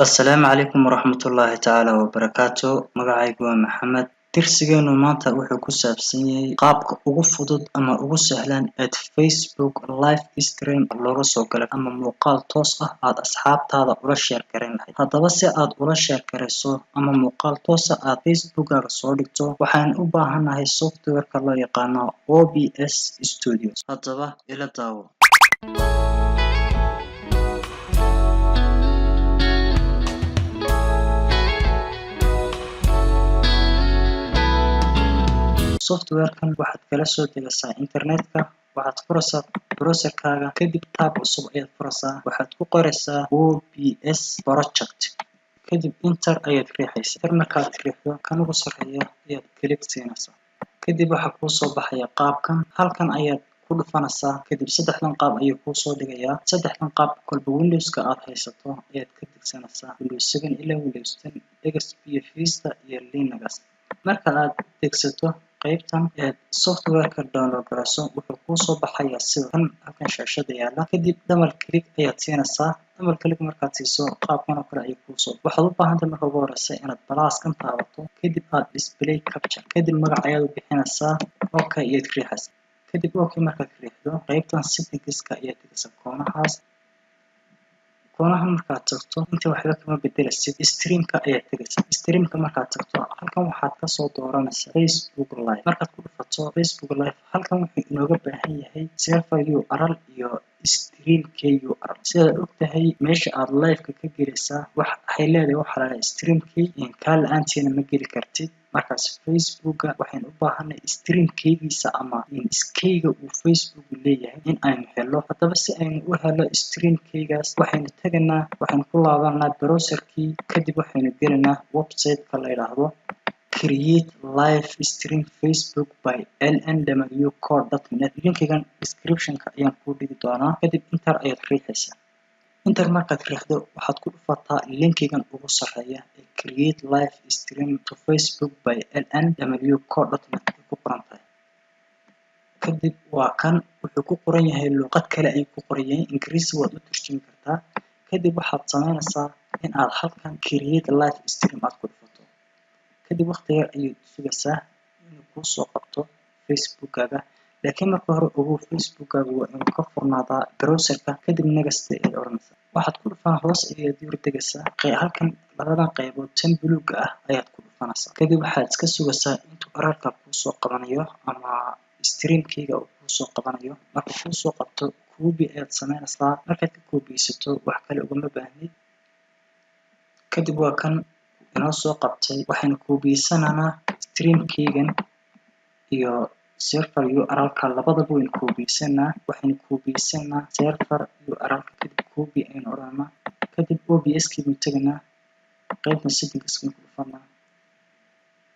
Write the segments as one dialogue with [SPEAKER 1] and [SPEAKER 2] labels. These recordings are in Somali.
[SPEAKER 1] السلام عليكم ورحمة الله تعالى وبركاته. magacaygu waa Maxamed. Tirsigeenu maanta wuxuu ku saabsan yahay qaabka ugu fudud ama ugu sahlan ee Facebook live stream looga soo galo ama muuqaal toos ah aad asxaabtaada ula share gareyn lahayd. Haddaba si aad ula share gareyso ama muuqaal toos ah aad Facebook-gaaga soo dhigto, waxaan u baahanahay software-ka loo yaqaano OBS Studio. Haddaba ila daawo. software-kan waxaad kala soo degaysaa internetka, waxaad furaysaa browser-kaaga, kadib tab cusub ayaad furaysaa, waxaad ku qoraysaa OBS project, kadib enter ayaad riixaysaa. Enter markaad riixdo kan ugu sarreeya ayaad click siinaysaa, kadib waxaa kuu soo baxaya qaabkan. Halkan ayaad ku dhufanaysaa, kadib saddexdan qaab ayuu kuu soo dhigayaa. saddexdan qaab kolba Windows-ka aad haysato ayaad ka degsanaysaa, Windows 7 ilaa Windows 10, XP, Vista iyo Linux. marka aad degsato qaybtan software-ka download garayso, wuxuu kuu soo baxayaa sida kan halkan shaashada yaala. kadib double click ayaad siinaysaa. double click markaad siiso qaabkan oo kale ayuu kuu soo waxaad u baahan tahay marka ugu horeysa inaad plus-kan taabato, kadib aad display capture, kadib magac ayaad u bixinaysaa, okay ayaad riixaysaa. kadib okay markaad riixdo, qaybtan settings-ka ayaad tegaysaa koonahan markaad tagto inta waxba kama bedelaysid, stream-ka ayaad tegaysaa. stream-ka markaad tagto halkan waxaad kasoo dooranaysaa Facebook live. markaad ku dhufato Facebook live, halkan wuxuu inooga baahan yahay server URL iyo stream-ka URL. sidaad ogtahay meesha aad live-ka ka gelaysaa waxay leedahay waxa la yiraahdo stream-key, kaa la-aantiina ma geli kartid. markaas Facebook-ga waxaynu u baahanay stream-keygiisa ama iskeyga uu Facebook leeyahay in aynu helo. haddaba si aynu u helo stream-keygaas, waxaynu ku laabanaa browser-kii, kadib waxaynu gelaynaa website-ka la yiraahdo create live stream Facebook by lnwcode.net. linkigan description-ka ayaan ku dhigi doonaa, kadib enter ayaad riixaysaa. enter markaad riixdo waxaad ku dhufataa linkigan ugu sarreeya ee create live stream to Facebook by lnwcode.net ku qoran tahay. kadib waa kan wuxuu ku qoran yahay luqad kale ayuu ku qoran yahay, Ingiriisi waad u turjumi kartaa. kadib waxaad sameynaysaa in aad halkan create live stream aad ku dhufato, kadib waqti yar ayaad sugaysaa inuu kuu soo qabto Facebook-gaaga. laakiin marka hore ogow Facebook-gaaga waa inuu ka furnaadaa browser-ka, kadib next ayaad oranaysaa. waxaad ku dhufan hoos ayaad yar degaysaa, halkan labadan qaybood tan buluugga ah ayaad ku dhufanaysaa. kadib waxaad iska sugaysaa intuu error-ka kuu soo qabanayo ama stream-keyga uu kuu soo qabanayo. marka kuu soo qabto copy ayaad sameynaysaa. markaad ka copy-sato wax kale ugama baahnid. kadib waa kan inoo soo qabtay. waxaynu copy-sanaynaa stream-keygan iyo server URL-ka labadaba waynu copy-sanaa. waxaynu copy-sanaa server URL-ka, kadib copy ayaynu odhanaa, kadib OBS-kii baynu tegaynaa, qaybtan settings-ka ku dhufanaa,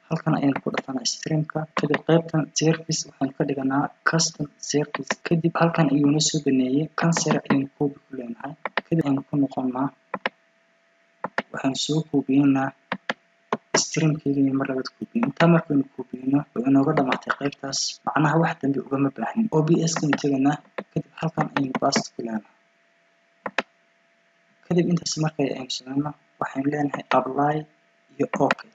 [SPEAKER 1] halkan ayaynu ku dhufanaa stream-ka, kadib qaybtan service waxaynu ka dhiganaa custom service. kadib halkan ayuu noo soo baneeyay, kan sare ayaynu copy ku leenahay. kadib ayaynu ku noqonnaa, waxaynu soo copy-naynaa stream-keyga mar labaad copy. intaa markaynu copy-no way inooga dhamaatay qaybtaas, macnaha wax dambe ugama baahnin. OBS-kaynu tegaynaa, kadib halkan ayaynu paste ku leenahay. kadib intaas markay aynu sameyno waxaynu leenahay apply iyo okay.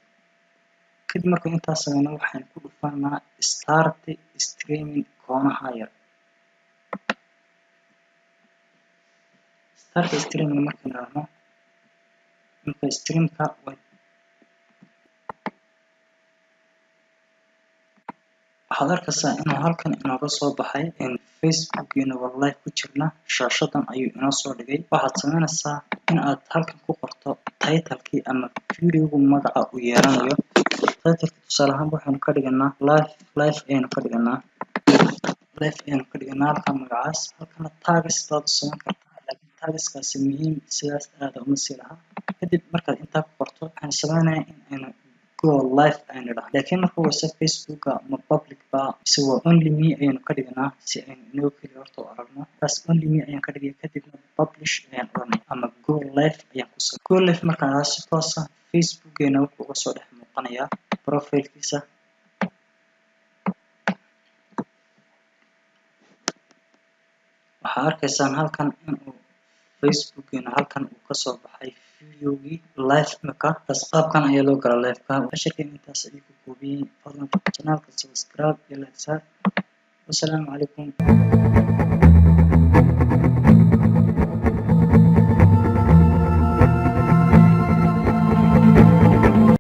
[SPEAKER 1] kadib marka intaas sameyno waxaynu ku dhufanaa start streaming koonaha yar. start streaming markaynu idhaahno, marka stream-ka waxaad arkaysaa inuu halkan inooga soo baxay Facebook-geena waa live ku jirna. shaashadan ayuu inoo soo dhigay. waxaad sameynaysaa in aad halkan ku qorto title-kii ama video-gu magaca uu yeelanayo. title-ka tusaale ahaan waxaynu ka dhiganaa live ayaynu ka dhiganaa halkan magacaas. halkana tags baad u sameyn kartaa, laakiin tagskaasi muhiim sidaas aad uma sii laha. kadib markaad intaa ku qorto waxaan sameynayaa in aynu go live aynu idhaahno, laakiin marka wasa Facebook-ga ma public ba mise waa only me ayaynu ka dhiganaa si aynu inoo keliya horta u aragno. taas only me ayaan ka dhigay, kadibna publish ayaan odhanay ama go live ayaan ku samey. go live markaan si toos ah Facebook-geena wuxuu uga soo dhex muuqanayaa profile-kiisa. waxaad arkaysaan halkan inuu Facebook-geena halkan uu kasoo baxay فيديوغي لايف مكا بس قاب كان أي لو قرا لايف كان عشركين انتاس أيكو كوبين فضلا في القناة سبسكرايب يلا تسار والسلام عليكم.